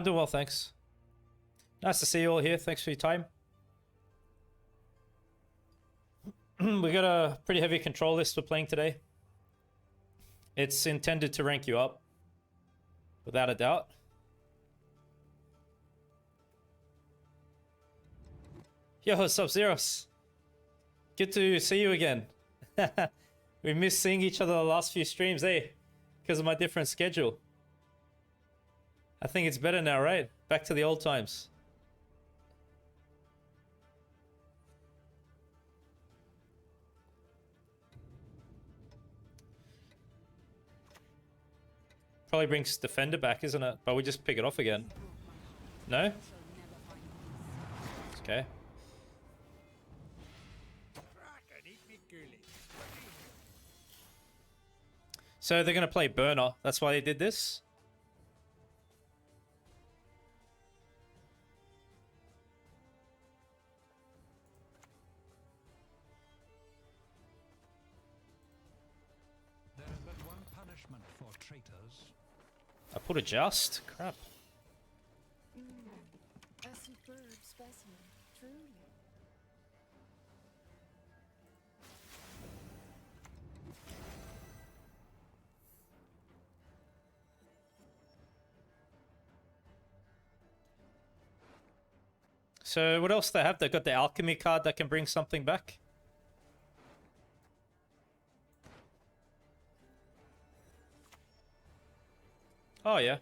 I'm doing well, thanks. Nice to see you all here. Thanks for your time. We got a pretty heavy control list we're playing today. It's intended to rank you up, without a doubt. Yo, Sub-Zeros. Good to see you again. We missed seeing each other the last few streams, eh? Because of my different schedule. I think it's better now, right? Back to the old times. Probably brings Defender back, isn't it? But we just pick it off again. No? Okay. So they're going to play Burner. That's why they did this? There is but one punishment for traitors. I put a Just? Crap. A superb specimen, truly. So what else they have? They've got the Alchemy card that can bring something back. Oh, yeah.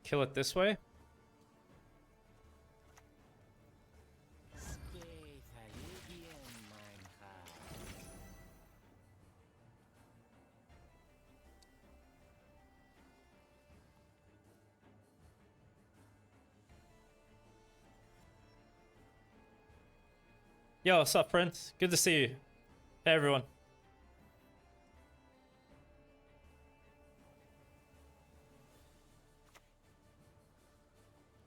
Kill it this way. Yo, what's up, friends? Good to see you. Hey, everyone.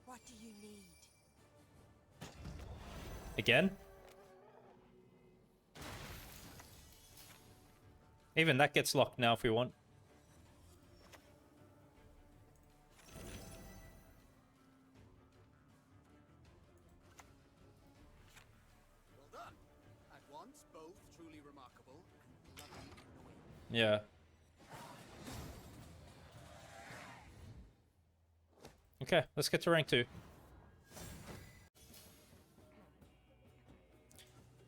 What do you need? Again? Even that gets locked now if we want. Well done. At once, both truly remarkable and bloody annoying. Yeah. Okay, let's get to rank 2.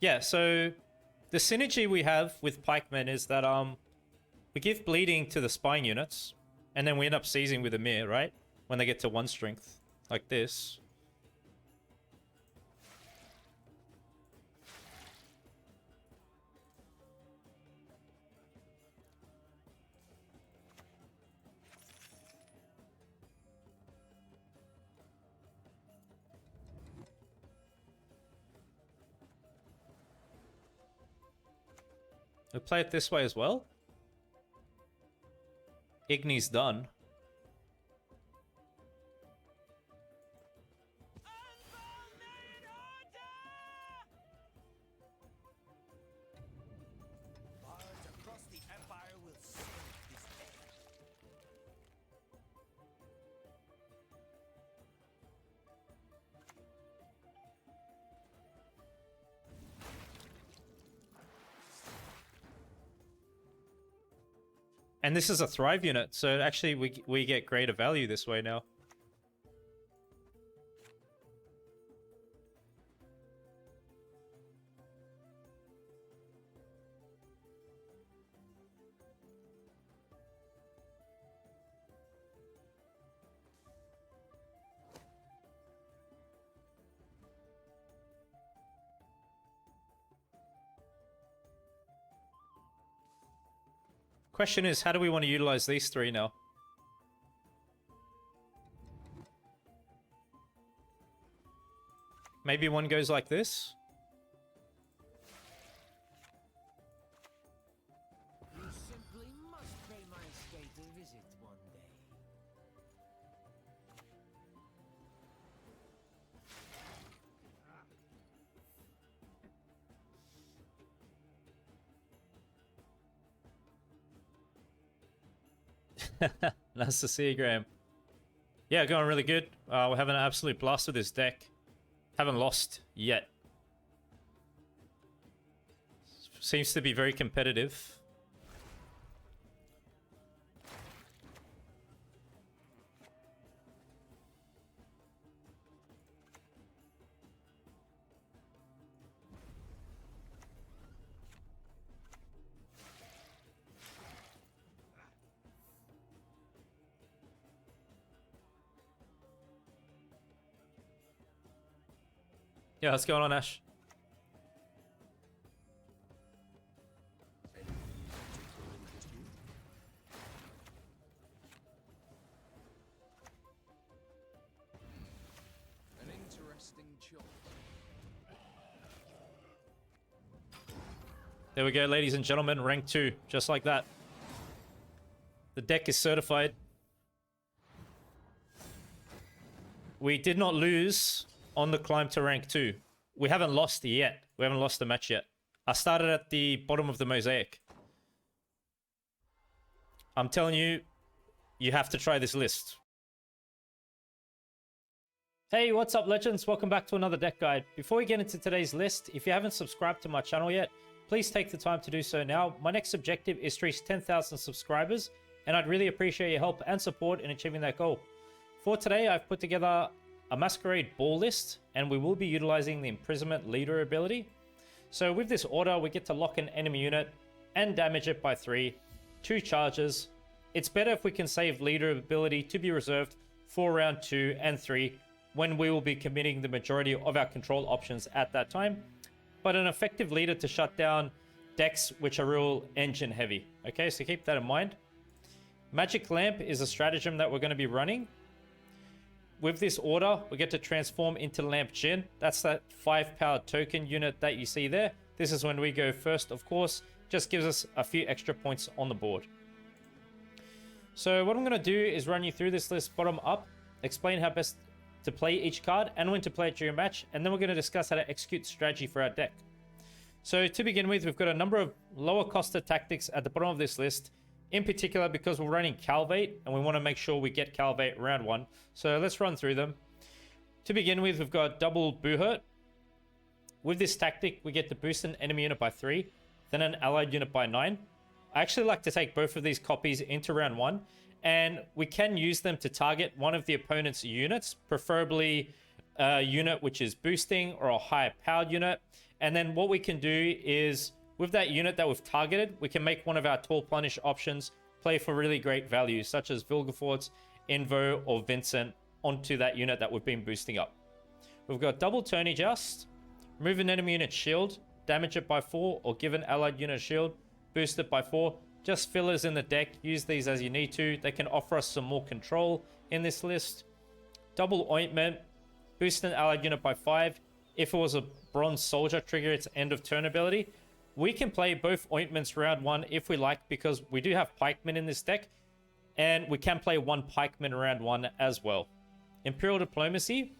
Yeah, so the synergy we have with pikemen is that we give bleeding to the spine units, and then we end up seizing with Amir, right? When they get to 1 strength, like this. We'll play it this way as well. Igni's done. Bards across the Empire will serve this day. And this is a Thrive unit, so actually we get greater value this way now. Question is, how do we want to utilize these 3 now? Maybe one goes like this? You simply must pay my estate a visit one day. Nice to see you, Graham. Yeah, going really good. We're having an absolute blast with this deck. Haven't lost yet. Seems to be very competitive. Yeah, what's going on, Ash? An interesting choice. There we go, ladies and gentlemen. Rank 2, just like that. The deck is certified. We did not lose on the climb to rank 2. We haven't lost yet. We haven't lost the match yet. I started at the bottom of the mosaic. I'm telling you, you have to try this list. Hey, what's up, legends? Welcome back to another deck guide. Before we get into today's list, if you haven't subscribed to my channel yet, please take the time to do so now. My next objective is to reach 10,000 subscribers, and I'd really appreciate your help and support in achieving that goal. For today, I've put together a Masquerade Ball list, and we will be utilizing the Imprisonment leader ability. So with this order, we get to lock an enemy unit and damage it by 3, 2 charges. It's better if we can save leader ability to be reserved for round 2 and 3, when we will be committing the majority of our control options at that time, but an effective leader to shut down decks which are real engine heavy. Okay, so keep that in mind. Magic Lamp is a stratagem that we're going to be running. With this order, we get to transform into Lamp Jin. That's that 5-powered token unit that you see there. This is when we go first, of course. Just gives us a few extra points on the board. So what I'm going to do is run you through this list bottom up, explain how best to play each card and when to play it during a match, and then we're going to discuss how to execute strategy for our deck. So to begin with, we've got a number of lower costed tactics at the bottom of this list, in particular because we're running Calvate and we want to make sure we get Calvate round 1. So let's run through them. To begin with, we've got double Buhurt. With this tactic, we get to boost an enemy unit by 3, then an allied unit by 9. I actually like to take both of these copies into round 1, and we can use them to target one of the opponent's units, preferably a unit which is boosting or a higher powered unit. And then what we can do is, with that unit that we've targeted, we can make one of our tall punish options play for really great value, such as Vilgefortz, Invo, or Vincent onto that unit that we've been boosting up. We've got double Tony Just, remove an enemy unit shield, damage it by 4, or give an allied unit shield, boost it by 4. Just fillers in the deck, use these as you need to. They can offer us some more control in this list. Double Ointment, boost an allied unit by 5. If it was a Bronze Soldier, trigger its end of turn ability. We can play both Ointments round 1 if we like, because we do have Pikemen in this deck, and we can play one Pikeman round 1 as well. Imperial Diplomacy,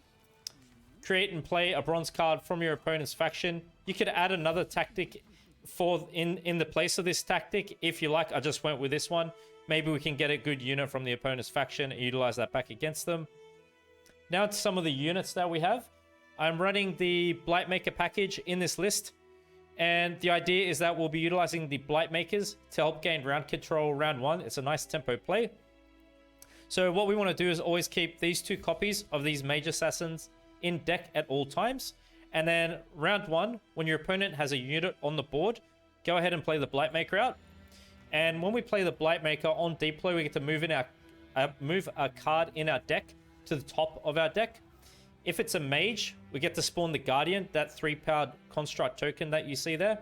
create and play a bronze card from your opponent's faction. You could add another tactic for in the place of this tactic if you like. I just went with this one. Maybe we can get a good unit from the opponent's faction and utilize that back against them. Now to some of the units that we have. I'm running the Blightmaker package in this list, and the idea is that we'll be utilizing the Blightmakers to help gain round control round 1. It's a nice tempo play. So what we want to do is always keep these 2 copies of these Mage Assassins in deck at all times. And then round 1, when your opponent has a unit on the board, go ahead and play the Blightmaker out. And when we play the Blightmaker on deploy, we get to move a card in our deck to the top of our deck. If it's a mage, we get to spawn the Guardian, that 3-powered construct token that you see there.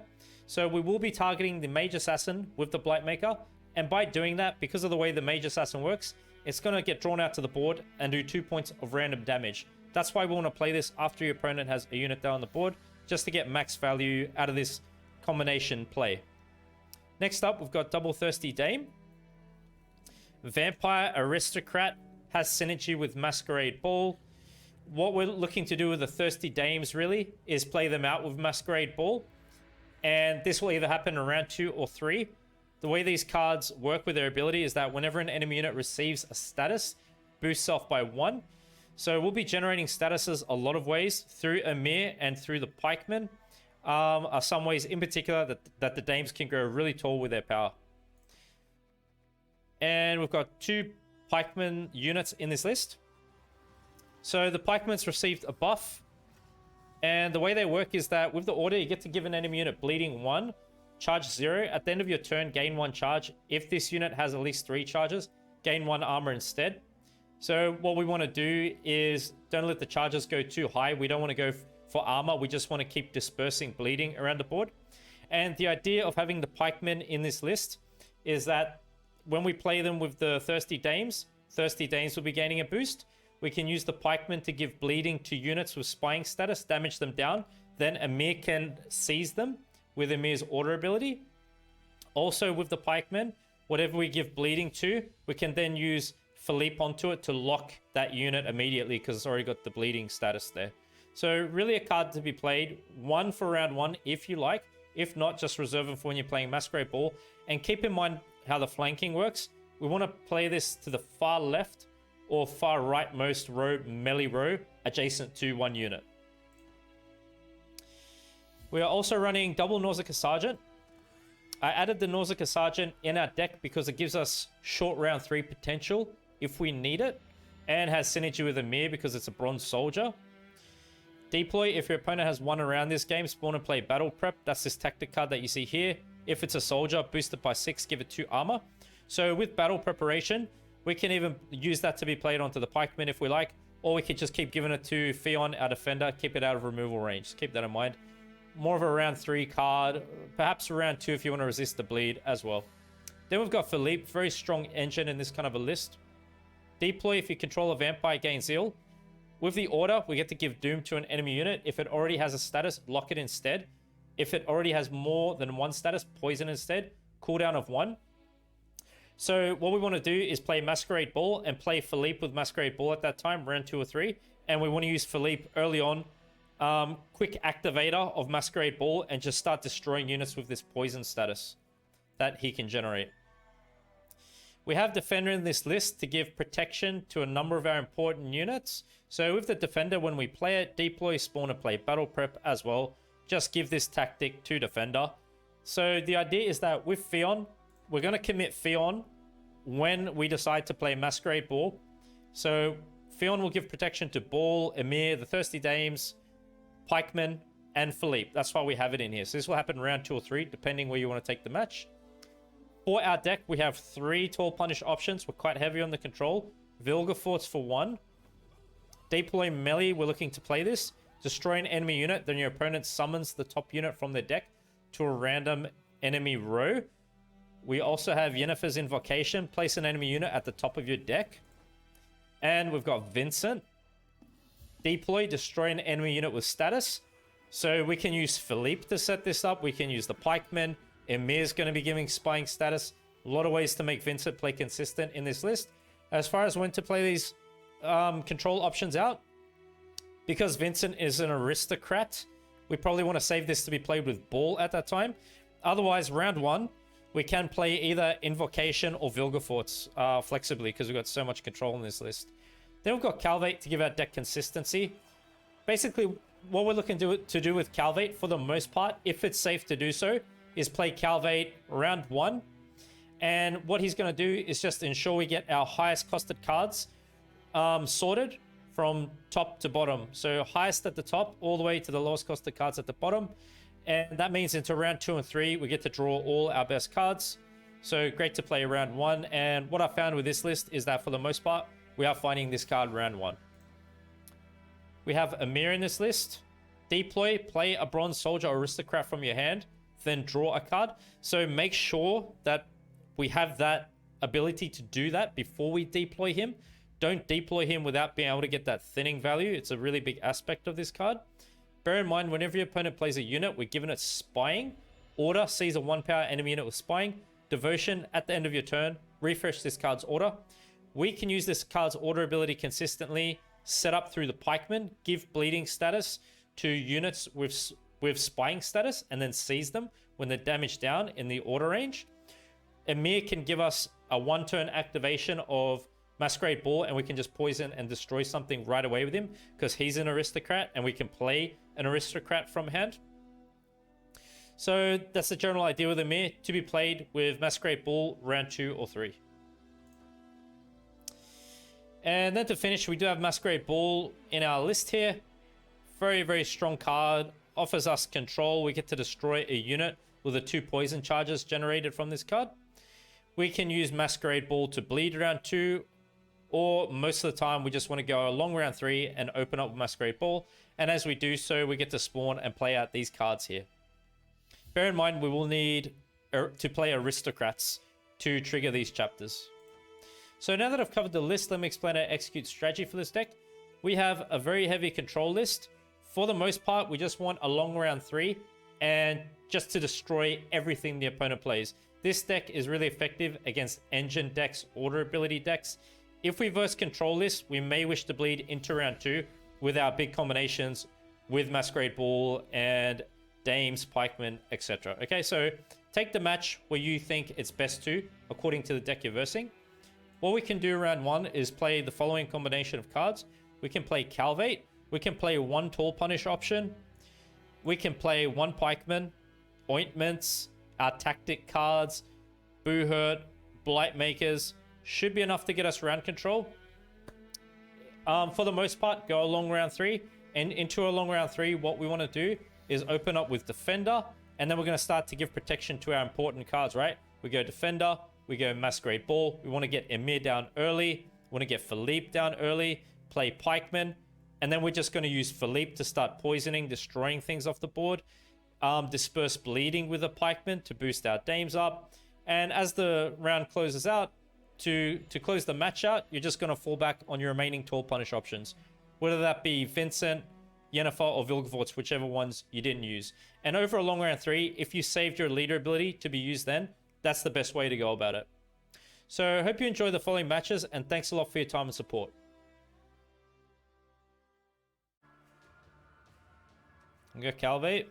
So we will be targeting the Mage Assassin with the Blightmaker. And by doing that, because of the way the Mage Assassin works, it's going to get drawn out to the board and do 2 points of random damage. That's why we want to play this after your opponent has a unit down on the board, just to get max value out of this combination play. Next up, we've got Double Thirsty Dame. Vampire Aristocrat has synergy with Masquerade Ball. What we're looking to do with the Thirsty Dames really is play them out with Masquerade Ball. And this will either happen in round 2 or 3. the way these cards work with their ability is that whenever an enemy unit receives a status, boosts off by 1. So we'll be generating statuses a lot of ways through Emir and through the pikemen. Are some ways in particular that the dames can grow really tall with their power. And we've got 2 pikemen units in this list. So the pikemen's received a buff. And the way they work is that with the order, you get to give an enemy unit bleeding 1, charge 0. At the end of your turn, gain 1 charge. If this unit has at least 3 charges, gain 1 armor instead. So what we want to do is don't let the charges go too high. We don't want to go for armor. We just want to keep dispersing bleeding around the board. And the idea of having the pikemen in this list is that when we play them with the Thirsty Dames will be gaining a boost. We can use the pikemen to give bleeding to units with spying status, damage them down. Then Emir can seize them with Emir's order ability. Also with the pikemen, whatever we give bleeding to, we can then use Philippe onto it to lock that unit immediately because it's already got the bleeding status there. So really a card to be played, 1 for round 1 if you like. If not, just reserve them for when you're playing Masquerade Ball. And keep in mind how the flanking works. We want to play this to the far left or far rightmost row, melee row, adjacent to 1 unit. We are also running double Nausicaa Sergeant. I added the Nausicaa Sergeant in our deck because it gives us short round 3 potential if we need it, and has synergy with Emir because it's a bronze soldier. Deploy, if your opponent has 1 around this game, spawn and play Battle Prep. That's this tactic card that you see here. If it's a soldier, boost it by 6, give it 2 armor. So with Battle Preparation, we can even use that to be played onto the pikemen if we like, or we could just keep giving it to Fion, our defender, keep it out of removal range. Just keep that in mind. More of a round 3 card, perhaps round 2 if you want to resist the bleed as well. Then we've got Philippe, very strong engine in this kind of a list. Deploy, if you control a vampire, gain Zeal. With the order, we get to give Doom to an enemy unit. If it already has a status, lock it instead. If it already has more than 1 status, poison instead. Cooldown of 1. So what we want to do is play Masquerade Ball and play Philippe with Masquerade Ball at that time, round 2 or 3. And we want to use Philippe early on. Quick activator of Masquerade Ball and just start destroying units with this poison status that he can generate. We have Defender in this list to give protection to a number of our important units. So with the Defender, when we play it, deploy, spawn, and play Battle Prep as well. Just give this tactic to Defender. So the idea is that with Fion, we're going to commit Fion when we decide to play Masquerade Ball. So Fion will give protection to Ball, Emir, the Thirsty Dames, Pikemen, and Philippe. That's why we have it in here. So this will happen round 2 or 3, depending where you want to take the match. For our deck, we have 3 Tall Punish options. We're quite heavy on the control. Vilgefortz for 1. Deploy melee, we're looking to play this. Destroy an enemy unit, then your opponent summons the top unit from their deck to a random enemy row. We also have Yennefer's Invocation. Place an enemy unit at the top of your deck. And we've got Vincent. Deploy, destroy an enemy unit with status. So we can use Philippe to set this up. We can use the pikemen. Emir's going to be giving spying status. A lot of ways to make Vincent play consistent in this list. As far as when to play these control options out, because Vincent is an aristocrat, we probably want to save this to be played with Ball at that time. Otherwise, round 1, we can play either Invocation or Vilgefortz flexibly because we've got so much control in this list. Then we've got Calvate to give our deck consistency. Basically, what we're looking to do with Calvate, for the most part, if it's safe to do so, is play Calvate round 1. And what he's going to do is just ensure we get our highest costed cards sorted from top to bottom. So highest at the top all the way to the lowest costed cards at the bottom. And that means into round 2 and 3, we get to draw all our best cards. So great to play round 1. And what I found with this list is that for the most part, we are finding this card round 1. We have Emir in this list. Deploy, play a bronze soldier or aristocrat from your hand, then draw a card. So make sure that we have that ability to do that before we deploy him. Don't deploy him without being able to get that thinning value. It's a really big aspect of this card. Bear in mind, whenever your opponent plays a unit, we're giving it spying. Order sees a 1-power enemy unit with spying. Devotion, at the end of your turn, refresh this card's order. We can use this card's order ability consistently, set up through the pikemen, give bleeding status to units with spying status, and then seize them when they're damaged down in the order range. Emir can give us a 1-turn activation of Masquerade Ball, and we can just poison and destroy something right away with him because he's an aristocrat and we can play an aristocrat from hand. So that's the general idea with Emir, to be played with Masquerade Ball round 2 or 3. And then to finish, we do have Masquerade Ball in our list here. Very, very strong card. Offers us control. We get to destroy a unit with the 2 poison charges generated from this card. We can use Masquerade Ball to bleed round 2, or most of the time we just want to go along round 3 and open up with Masquerade Ball. And as we do so, we get to spawn and play out these cards here. Bear in mind, we will need to play aristocrats to trigger these chapters. So now that I've covered the list, let me explain our execute strategy for this deck. We have a very heavy control list. For the most part, we just want a long round 3 and just to destroy everything the opponent plays. This deck is really effective against engine decks, order ability decks. If we verse control this, we may wish to bleed into round 2 with our big combinations with Masquerade Ball and Dames, Pikemen, etc. Okay, so take the match where you think it's best to, according to the deck you're versing. What we can do round 1 is play the following combination of cards. We can play Calvate. We can play 1 Tall Punish option. We can play 1 Pikeman, Ointments, our tactic cards, Boo Hurt, Blight Makers. Should be enough to get us round control. For the most part, go along round 3. And into a long round 3, what we want to do is open up with Defender. And then we're going to start to give protection to our important cards, right? We go Defender. We go Masquerade Ball. We want to get Emir down early. We want to get Philippe down early. Play Pikeman. And then we're just going to use Philippe to start poisoning, destroying things off the board. Disperse Bleeding with a Pikeman to boost our Dames up. And as the round closes out, to close the match out, you're just going to fall back on your remaining Tall Punish options. Whether that be Vincent, Yennefer, or Vilgefortz, whichever ones you didn't use. And over a long round 3, if you saved your leader ability to be used then, that's the best way to go about it. So I hope you enjoy the following matches, and thanks a lot for your time and support. We got Calvate.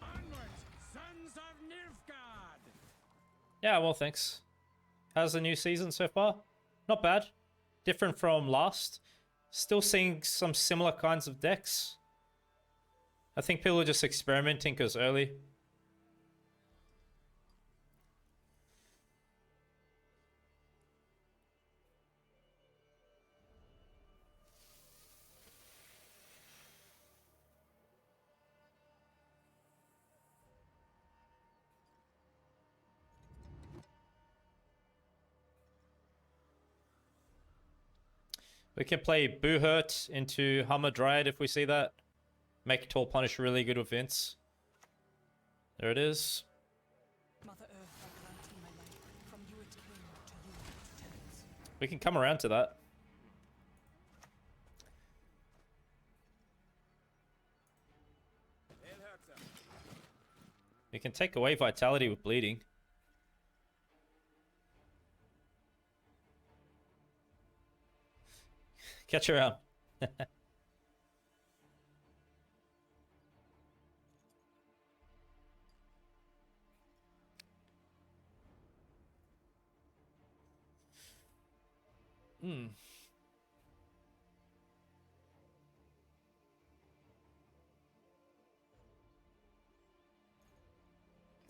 Onwards, sons of Nilfgaard! Yeah, well, thanks. How's the new season so far? Not bad. Different from last. Still seeing some similar kinds of decks. I think people are just experimenting because early. We can play Boo Hurt into Hummer Dryad if we see that. Make Tall Punish really good with Vince. There it is. Mother Earth, I grant thee my life. From you it came, to you it returns. We can come around to that. We can take away Vitality with Bleeding. Catch her out.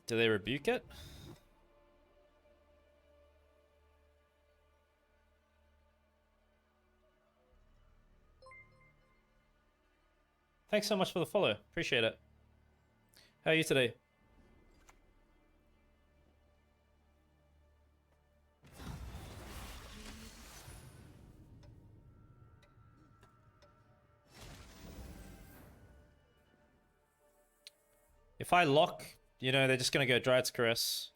Do they rebuke it? Thanks so much for the follow. Appreciate it. How are you today? If I lock, you know, they're just gonna go Dryad's Caress.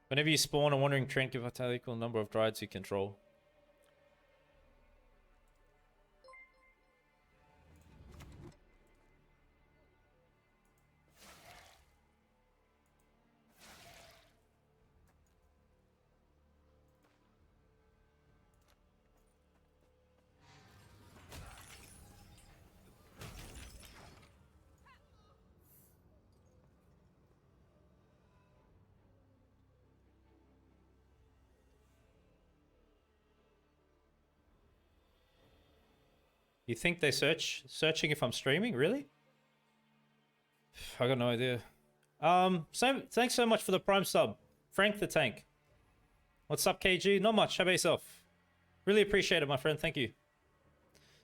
Whenever you spawn a Wandering Trent, give a equal number of Dryads you control. You think they searching if I'm streaming? Really? I got no idea. Thanks so much for the Prime sub, Frank the Tank. What's up, KG? Not much. How about yourself? Really appreciate it, my friend. Thank you.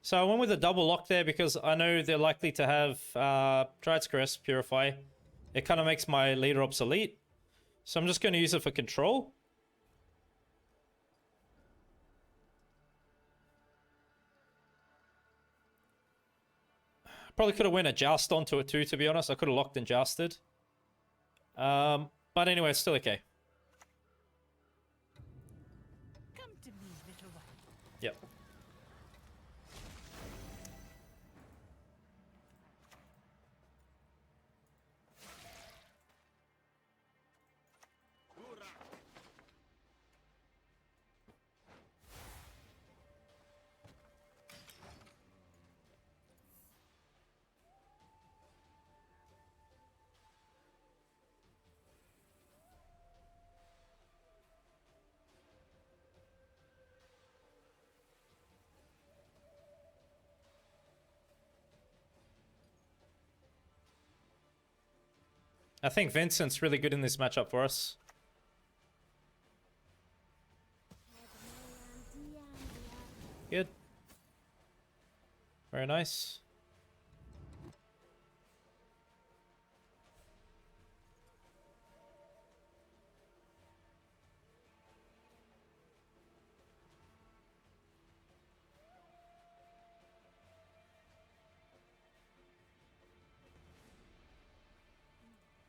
So I went with a double lock there because I know they're likely to have Dryad's Caress, Purify. It kind of makes my leader obsolete. So I'm just going to use it for control. Probably could have went a Joust onto it too, to be honest. I could have locked and jousted. But anyway, it's still okay. Come to me, little one. Yep. I think Vincent's really good in this matchup for us. Good. Very nice.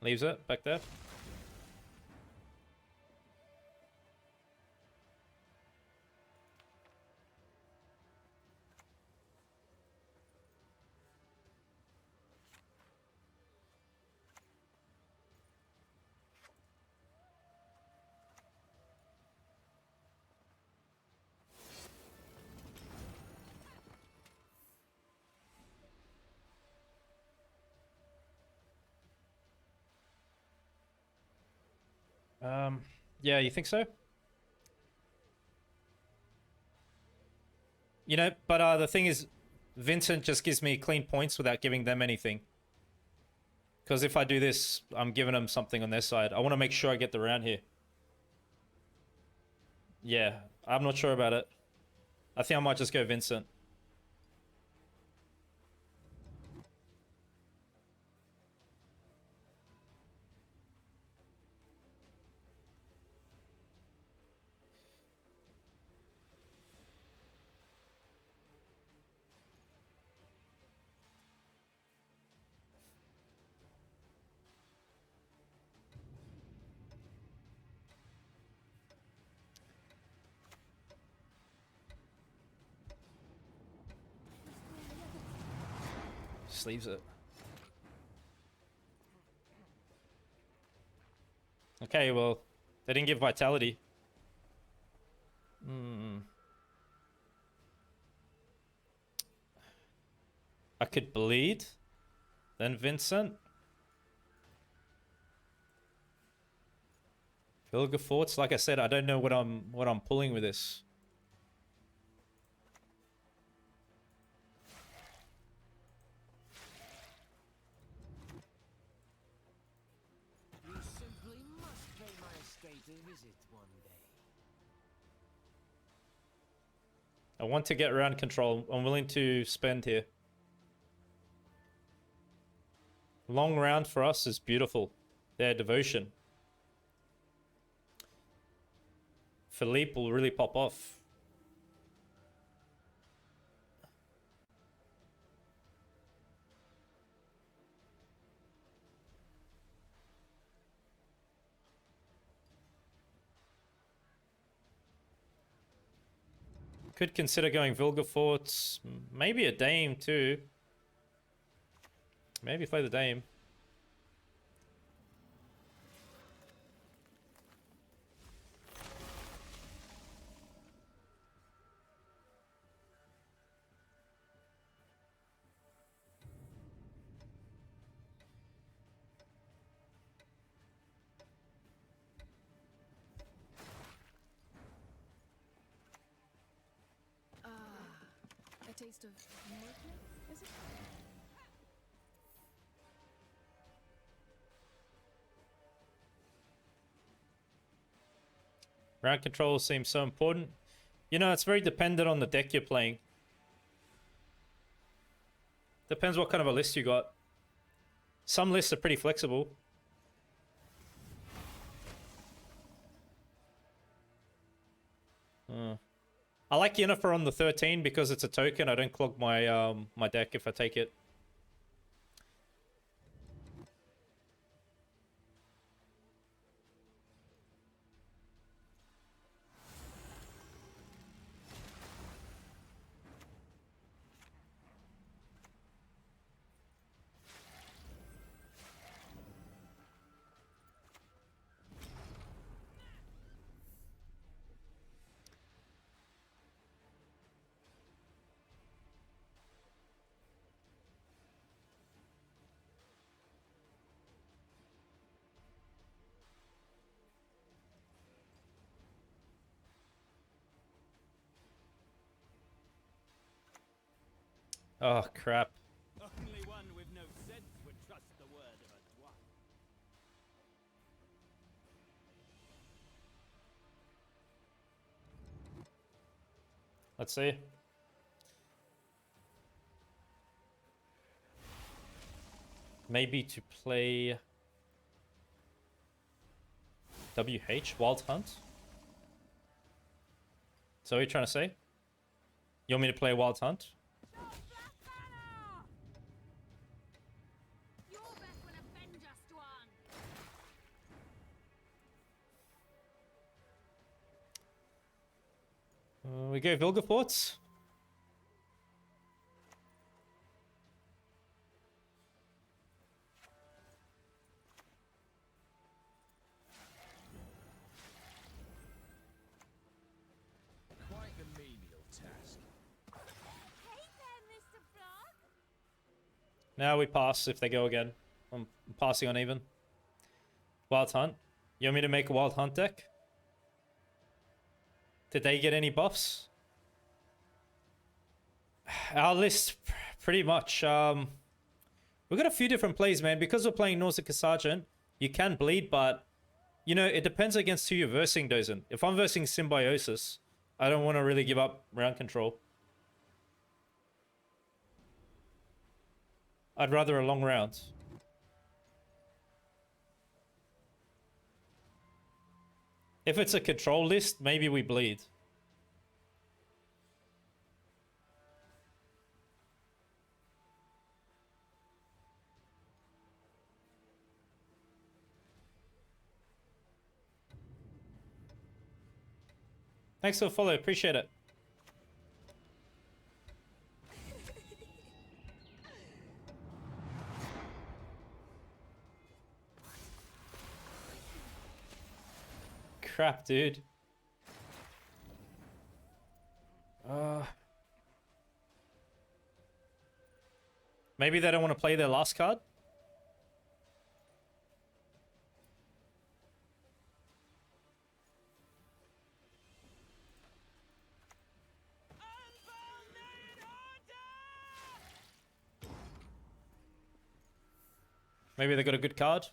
Leaves it back there. Yeah, you think so? You know, but the thing is, Vincent just gives me clean points without giving them anything. Because if I do this, I'm giving them something on their side. I want to make sure I get the round here. Yeah, I'm not sure about it. I think I might just go Vincent. Just leaves it. Okay, well, they didn't give vitality. I could bleed. Then Vincent. Vilga Forts, like I said, I don't know what I'm pulling with this. You simply must pay my estate a visit one day. I want to get around control. I'm willing to spend here. Long round for us is beautiful. Their devotion. Philippe will really pop off. Could consider going Vilgefortz. Maybe a Dame too. Maybe play the Dame. A taste of morphine, is it? Round control seems so important. You know, it's very dependent on the deck you're playing. Depends what kind of a list you got. Some lists are pretty flexible. I like Yennefer on the 13 because it's a token. I don't clog my my deck if I take it. Oh, crap. Only one with no sense would trust the word of a dwarf. Let's see. Maybe to play WH, Wild Hunt? So what are you trying to say? You want me to play Wild Hunt? We go Vilgefortz. Quite the menial task. Now we pass if they go again. I'm passing on even. Wild Hunt. You want me to make a Wild Hunt deck? Did they get any buffs? Our list, pretty much. We've got a few different plays, man. Because we're playing Nausicaa Sergeant, you can bleed, but you know, it depends against who you're versing, Dozen. If I'm versing Symbiosis, I don't want to really give up round control. I'd rather a long round. If it's a control list, maybe we bleed. Thanks for the follow, appreciate it. Crap, dude. Maybe they don't want to play their last card? Maybe they got a good card?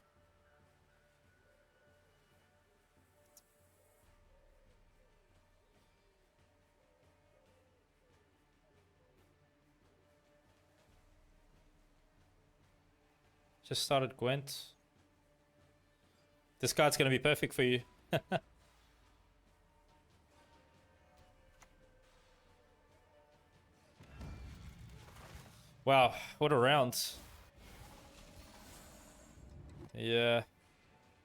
Just started Gwent. This card's gonna be perfect for you. Wow, what a round. Yeah.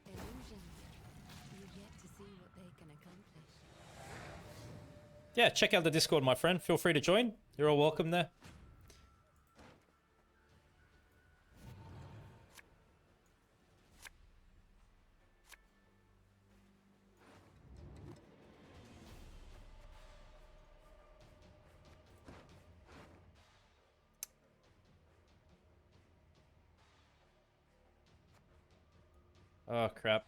Illusions. You've yet to see what they can accomplish. Yeah, check out the Discord, my friend. Feel free to join. You're all welcome there. Oh, crap.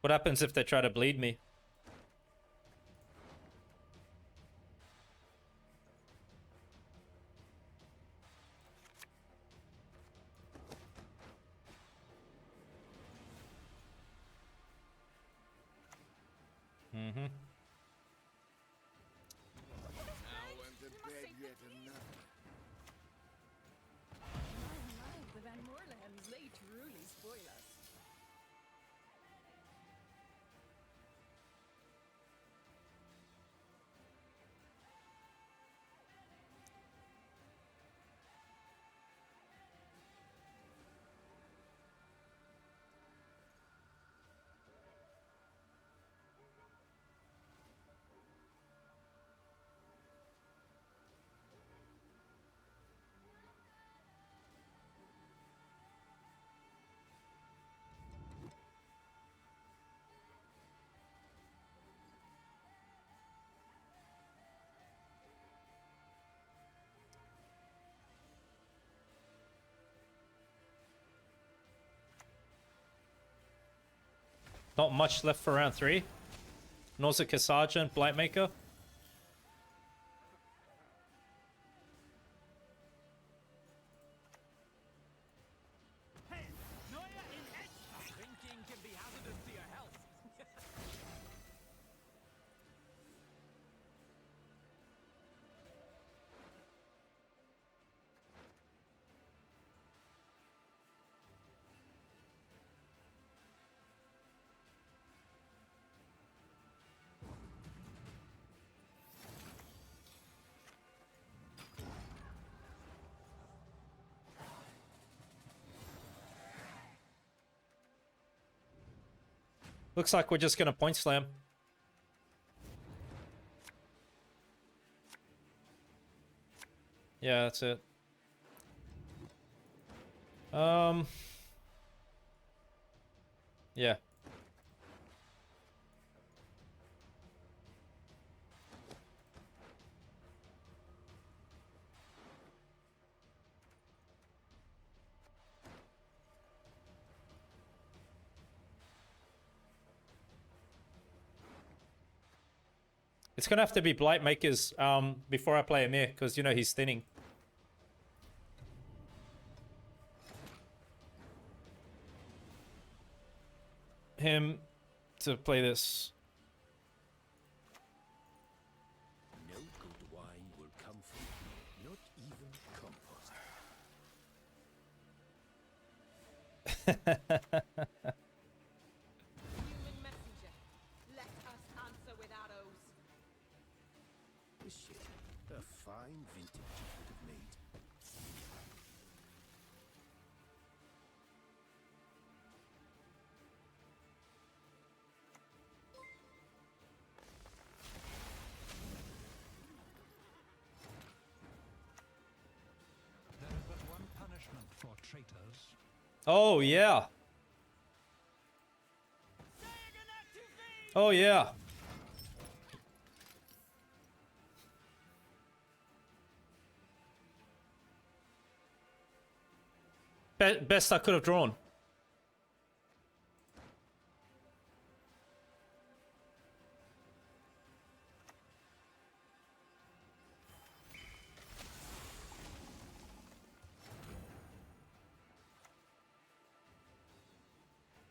What happens if they try to bleed me? Mm-hmm. Now and to bed yet another. The Van Moorlands, they truly spoil us. Not much left for round 3. Nausicaa Sergeant, Blightmaker. Hey, Neuer in Edge. Drinking can be hazardous to your health. Looks like we're just gonna point slam. Yeah, that's it. Yeah. It's gonna have to be Blightmakers before I play Amir, because you know he's thinning. Him to play this. No good wine will come from you, not even compost. Human messenger, let us answer with arrows. This shit, a fine vintage you could have made. There is but one punishment for traitors. Oh yeah. Oh yeah. Best I could have drawn.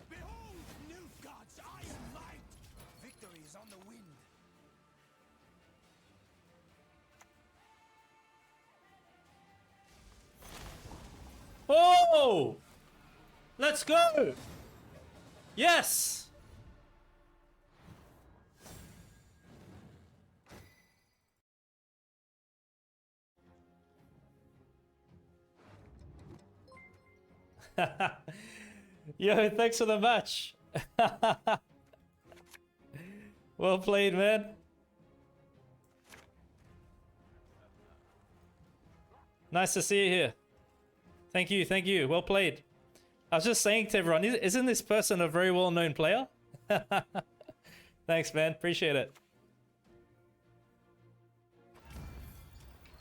Behold Nilfgaard's iron light! Victory is on the wind. Oh! Let's go! Yes! Yo, thanks for the match. Well played, man. Nice to see you here. Thank you, thank you. Well played. I was just saying to everyone, isn't this person a very well-known player? Thanks, man. Appreciate it.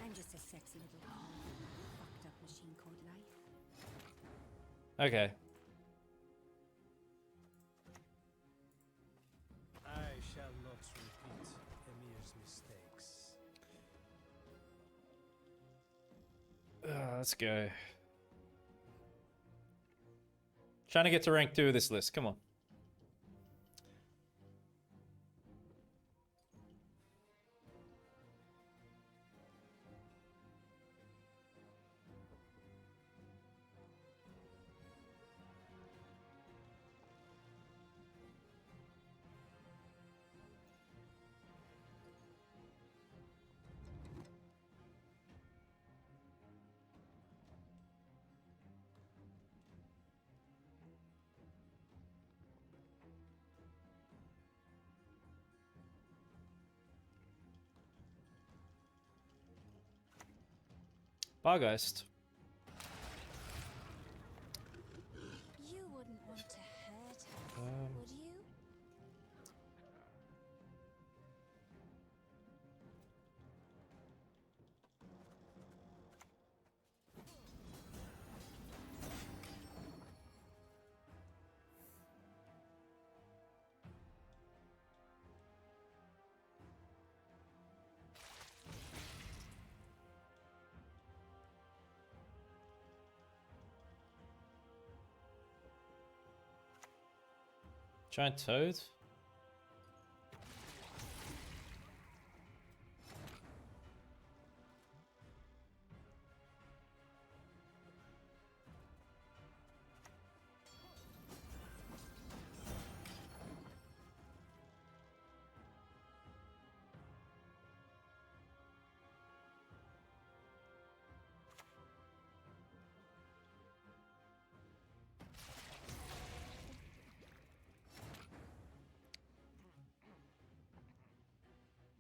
I'm just a sexy little fucked up machine called life. Okay. I shall not repeat Emir's mistakes. Let's go. Trying to get to rank 2 of this list. Come on. Bargeist. You wouldn't want to hurt her, would you? Giant toad.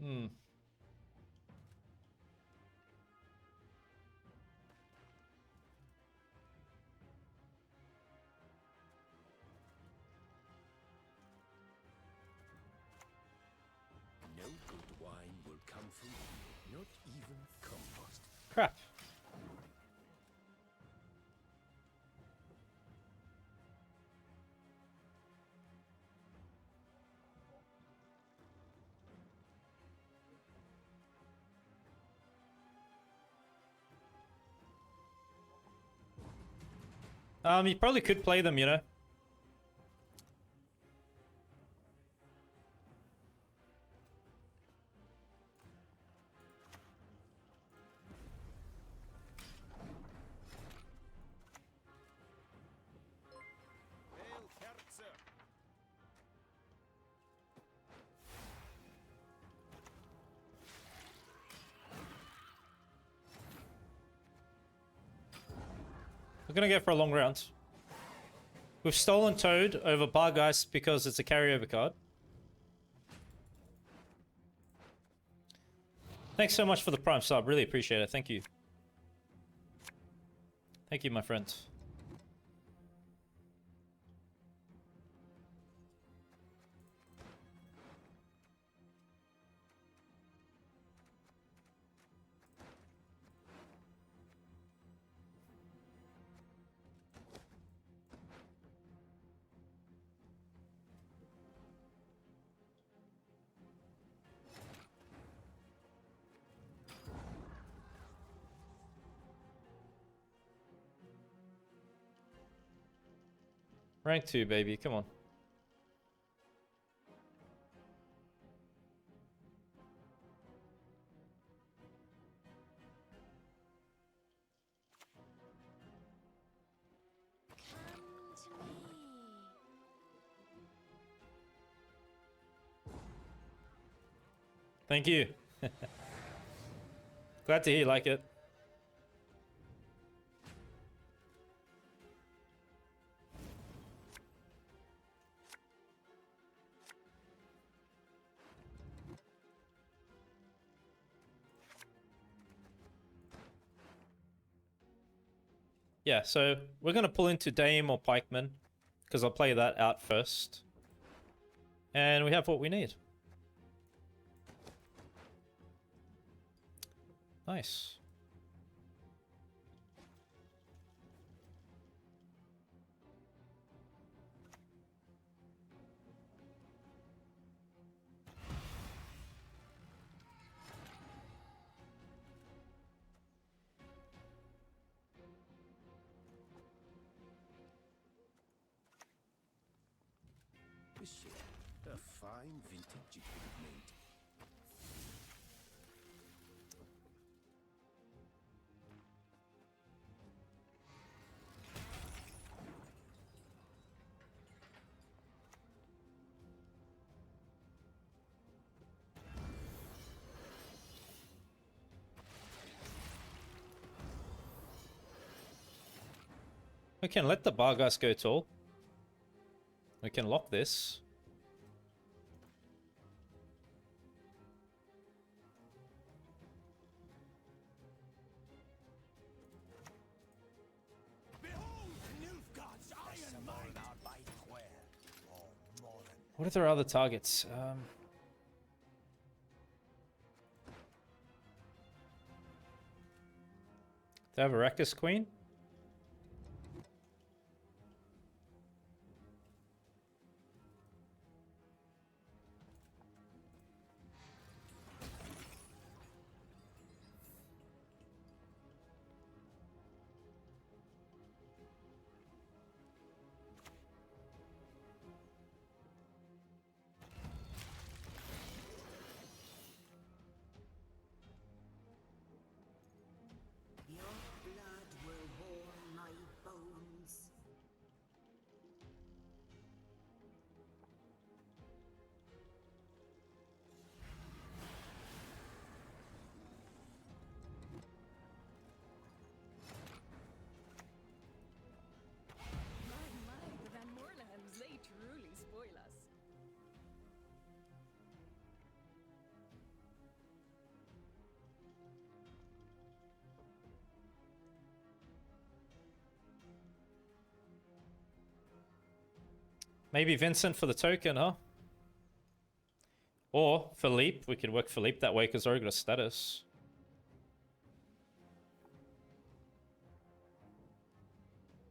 Hmm. No good wine will come from you, not even compost. Crap. You probably could play them, you know. We're gonna go for a long round. We've stolen Toad over Bargeist because it's a carryover card. Thanks so much for the Prime sub. Really appreciate it. Thank you. Thank you, my friend. Rank 2, baby. Come on. Thank you. Glad to hear you like it. Yeah, so we're going to pull into Dame or Pikeman, because I'll play that out first. And we have what we need. Nice. Monsieur, a fine vintage you could have made. We can let the Barghast go tall. We can lock this. Behold Nilfgaard's iron might! What are their other targets? They have a Rakkus Queen? Your blood will warm my bones. My, the Van Moorlands, they truly spoil us. Maybe Vincent for the token, huh? Or Philippe. We could work Philippe that way because already got a status.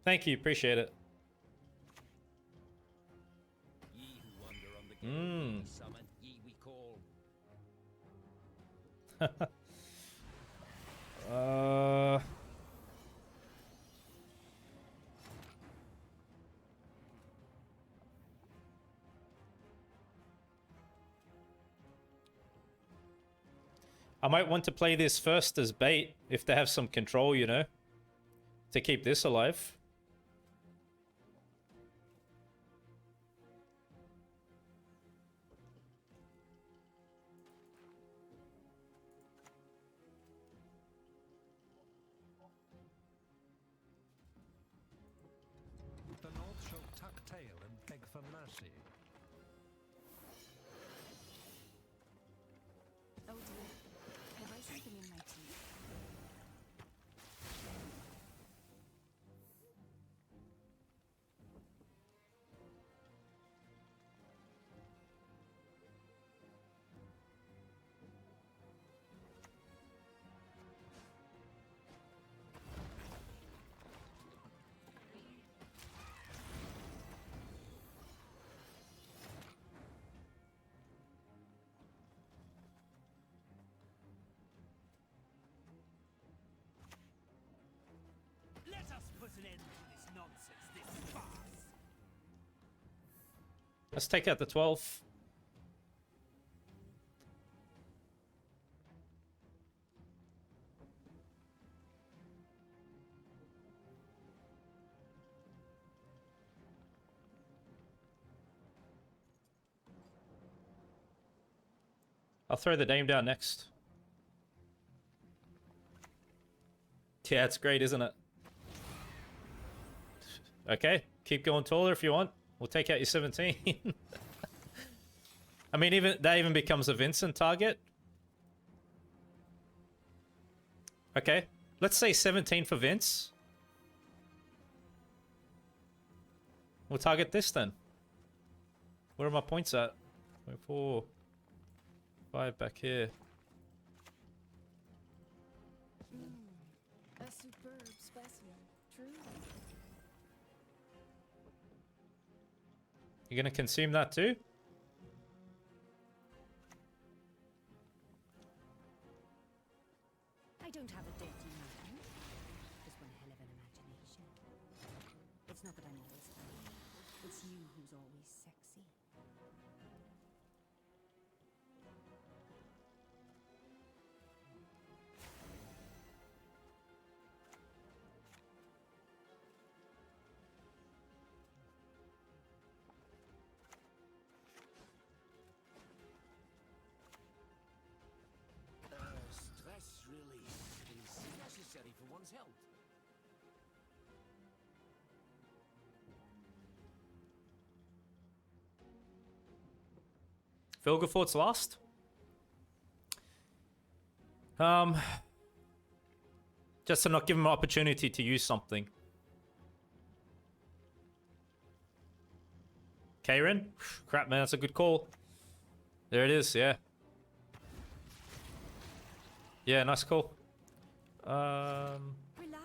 Thank you, appreciate it. Ye who wander on the gale, summon ye we call. I might want to play this first as bait if they have some control, you know, to keep this alive. The North shall tuck tail and beg for mercy. Oh dear, have I something in my tea? Let us put an end to this nonsense, this farce! Let's take out the 12. I'll throw the dame down next. Yeah, it's great, isn't it? Okay, keep going taller if you want. We'll take out your 17. I mean, even that even becomes a Vincent target. Okay, let's say 17 for Vince. We'll target this then. Where are my points at? 4, 5 back here. A superb specimen, truly. You gonna consume that too? I don't have a dirty mind. Just one hell of an imagination. It's not that I'm always funny. It's you who's always sexy. Stress release is necessary for one's health. Vilgefort's last. Just to not give him an opportunity to use something. Karen? Crap, man, that's a good call. There it is, yeah. Yeah, nice call. Relax.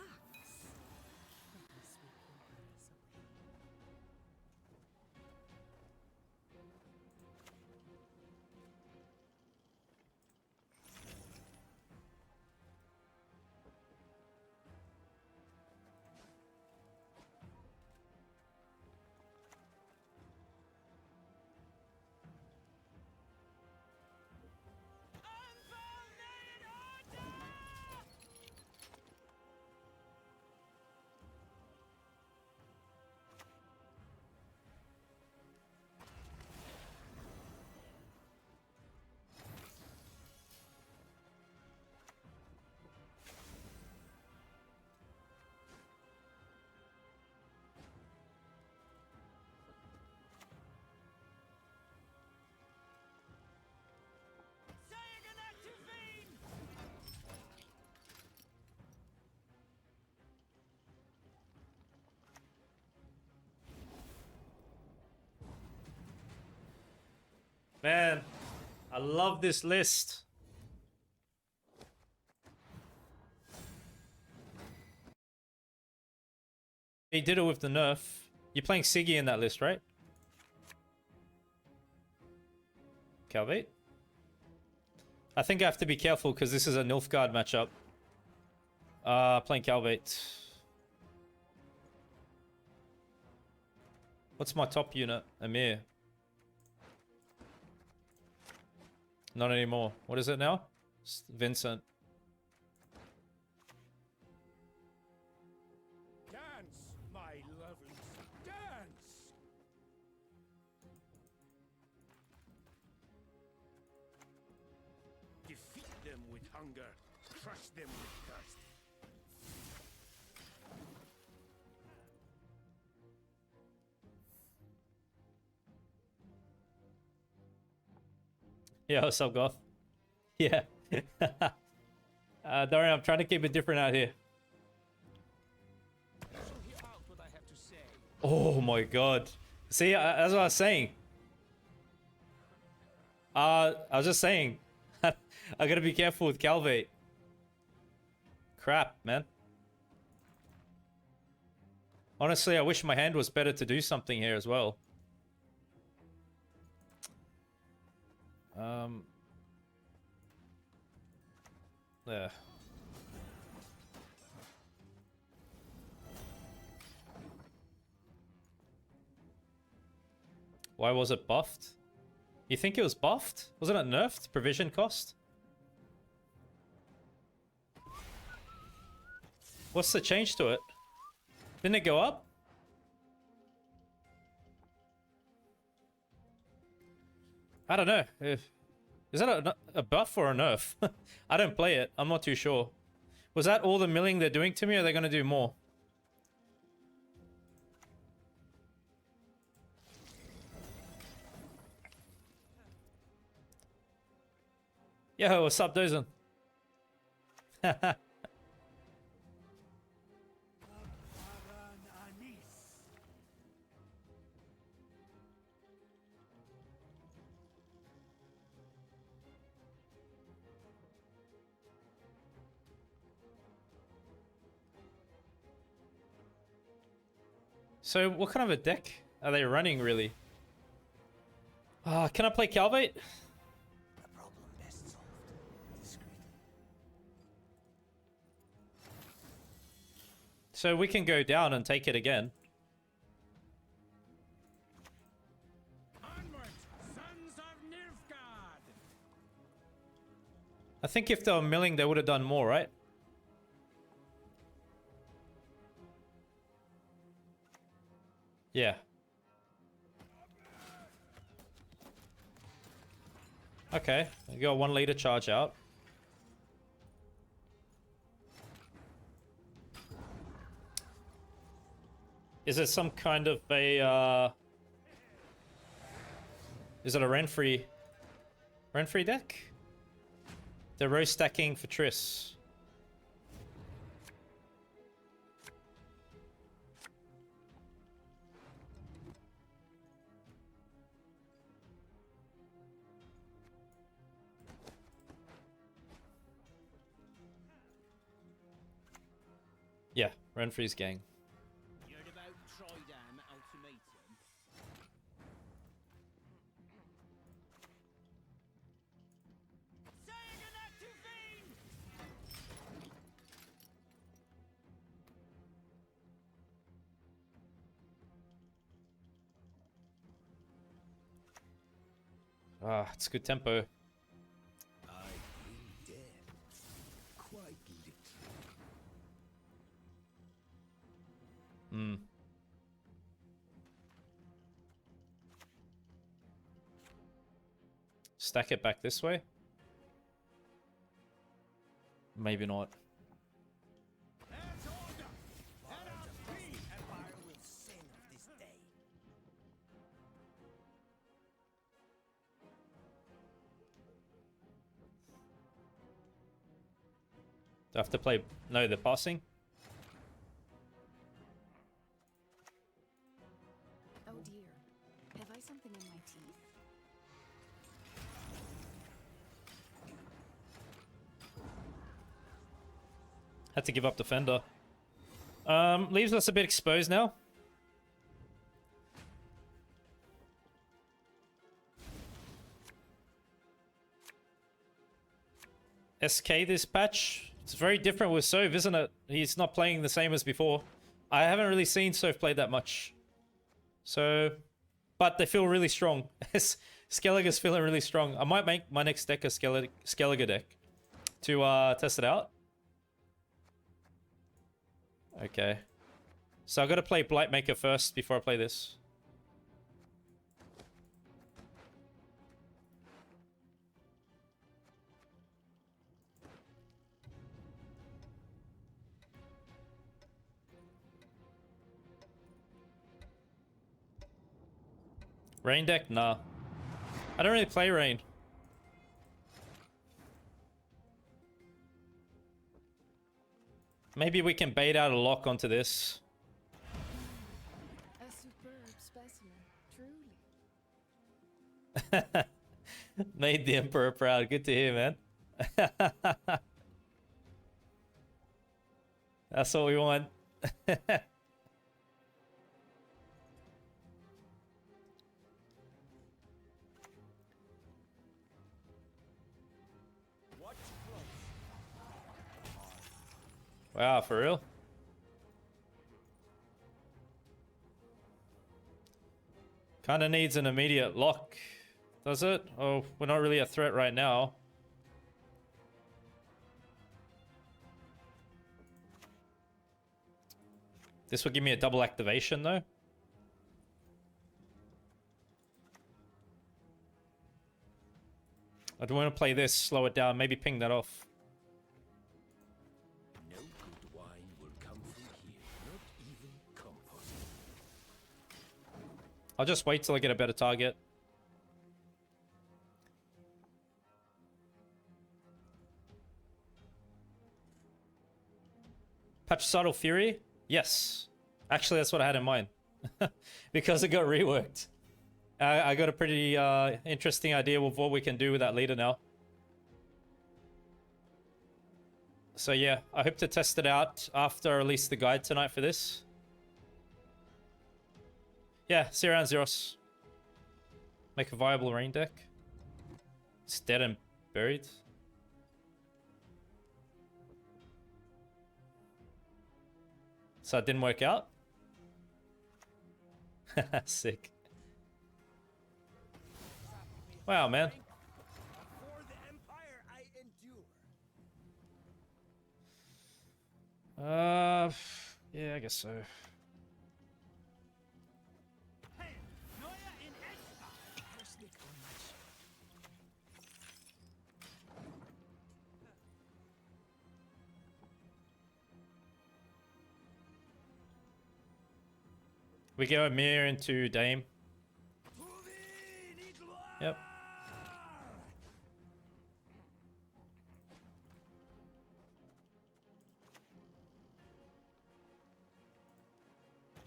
Man, I love this list. He did it with the nerf. You're playing Siggy in that list, right? Calvate? I think I have to be careful because this is a Nilfgaard matchup. Playing Calvate. What's my top unit? Amir. Not anymore. What is it now? Vincent. Dance, my lovelies, dance! Defeat them with hunger, crush them with thirst. Yeah, what's up, Goth? Yeah. Dorian, I'm trying to keep it different out here. Hear out what I have to say. Oh my god. See, that's what I was saying. I was just saying. I gotta be careful with Calvate. Crap, man. Honestly, I wish my hand was better to do something here as well. There. Why was it buffed? You think it was buffed? Wasn't it nerfed? Provision cost? What's the change to it? Didn't it go up? I don't know. Is that a buff or a nerf? I don't play it. I'm not too sure. Was that all the milling they're doing to me, or are they going to do more? Yo, what's up, Dozen? So, what kind of a deck are they running, really? Can I play Calvate? The problem best solved discreetly. So we can go down and take it again. Onward, sons of Nilfgaard! I think if they were milling, they would have done more, right? Yeah. Okay, we got 1 liter charge out. Is it some kind of a is it a Renfrey deck? They're row stacking for Triss. Yeah, Renfrey's gang. You heard about Tridam Ultimatum? Ah, it's good tempo. I bring death, quite literally. Hmm. Stack it back this way? Maybe not. There's order! Head up, free! Empire will sing of this day. Do I have to play? No, they're passing. Oh dear. Have I something in my teeth? Had to give up Defender. Leaves us a bit exposed now. SK this patch. It's very different with Sov, isn't it? He's not playing the same as before. I haven't really seen Sov play that much. So, but they feel really strong. Skellige's feeling really strong. I might make my next deck a Skellige deck to test it out. Okay. So I gotta play Blightmaker first before I play this. Rain deck? Nah. I don't really play Rain. Maybe we can bait out a lock onto this. A superb specimen, truly. Made the Emperor proud. Good to hear, man. That's what we want. Wow, for real? Kinda needs an immediate lock. Does it? Oh, we're not really a threat right now. This will give me a double activation though. I don't want to play this, slow it down, maybe ping that off. No good wine will come from here, not even compost. I'll just wait till I get a better target. Patch Subtle Fury? Yes. Actually, that's what I had in mind. Because it got reworked. I got a pretty interesting idea of what we can do with that leader now. So yeah, I hope to test it out after I release the guide tonight for this. Yeah, see you around, Zeros. Make a viable rain deck. It's dead and buried. So it didn't work out? Sick. Wow, man. For the Empire I endure. Yeah, I guess so. Hey, Neuer in Edgebar. Hausnick on Match. We go Mir into Dame. Yep.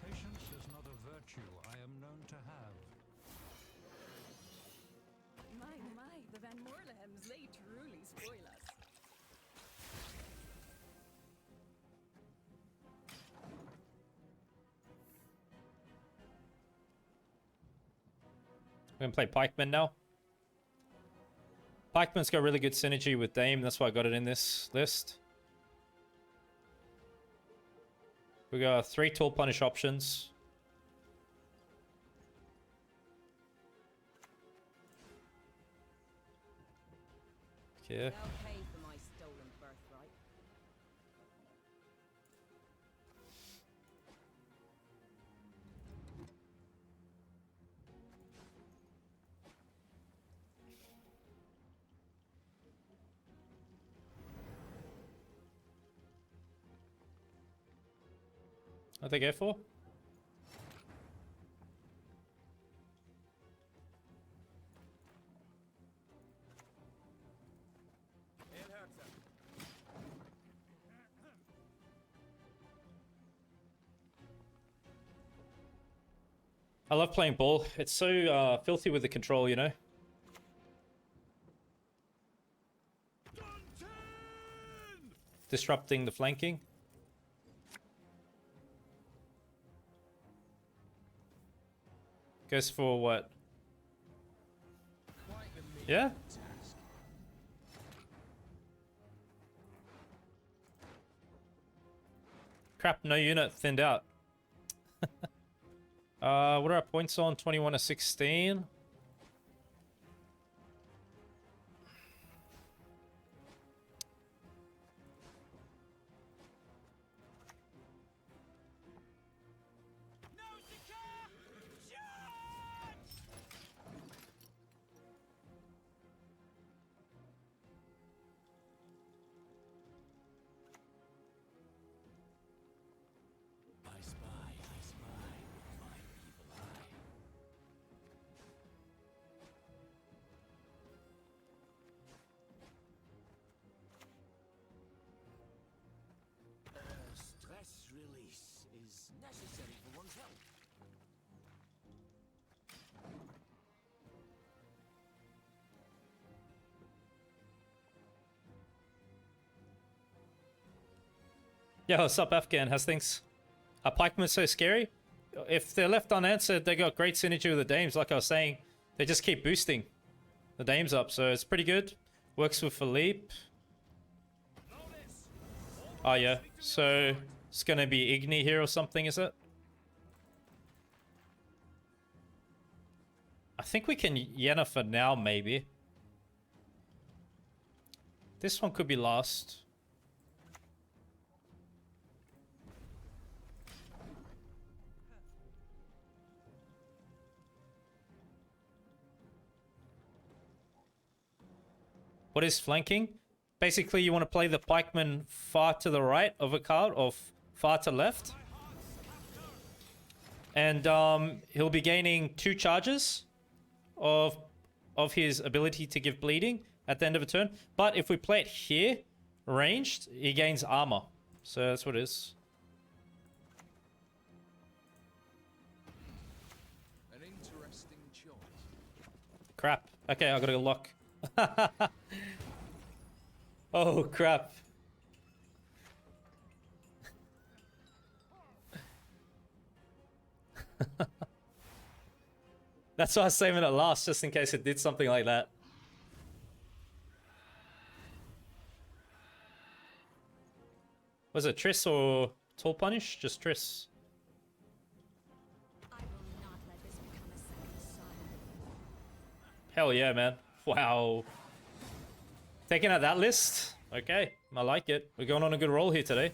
Patience is not a virtue I am known to have. My, the Van Moorlehems, they truly spoil us. We're gonna play Pikeman now. Pikeman's got really good synergy with Dame, that's why I got it in this list. We got 3 tool punish options. Okay. They'll pay for my stolen birthright. What they go for? I love playing ball. It's so filthy with the control, you know? Disrupting the flanking. Goes for what? Yeah? Crap, no unit thinned out. What are our points on? 21 to 16. I spy with my evil eye. Stress release is necessary for one's health. Yo, what's up, Afghan? How's things? Are Pikemen so scary? If they're left unanswered, they got great synergy with the Dames, like I was saying. They just keep boosting the Dames up, so it's pretty good. Works with Philippe. Oh yeah, so it's gonna be Igni here or something, is it? I think we can Yennefer now, maybe. This one could be last. What is flanking? Basically, you want to play the pikeman far to the right of a card or far to left. And he'll be gaining 2 charges of his ability to give bleeding at the end of a turn. But if we play it here, ranged, he gains armor. So that's what it is. An interesting choice. Crap. Okay, I gotta go lock. Oh, crap. That's why I was saving it last, just in case it did something like that. Was it Triss or Tall Punish? Just Triss. I will not let this become a second son. Hell yeah, man. Wow. Taking out that list? Okay, I like it. We're going on a good roll here today.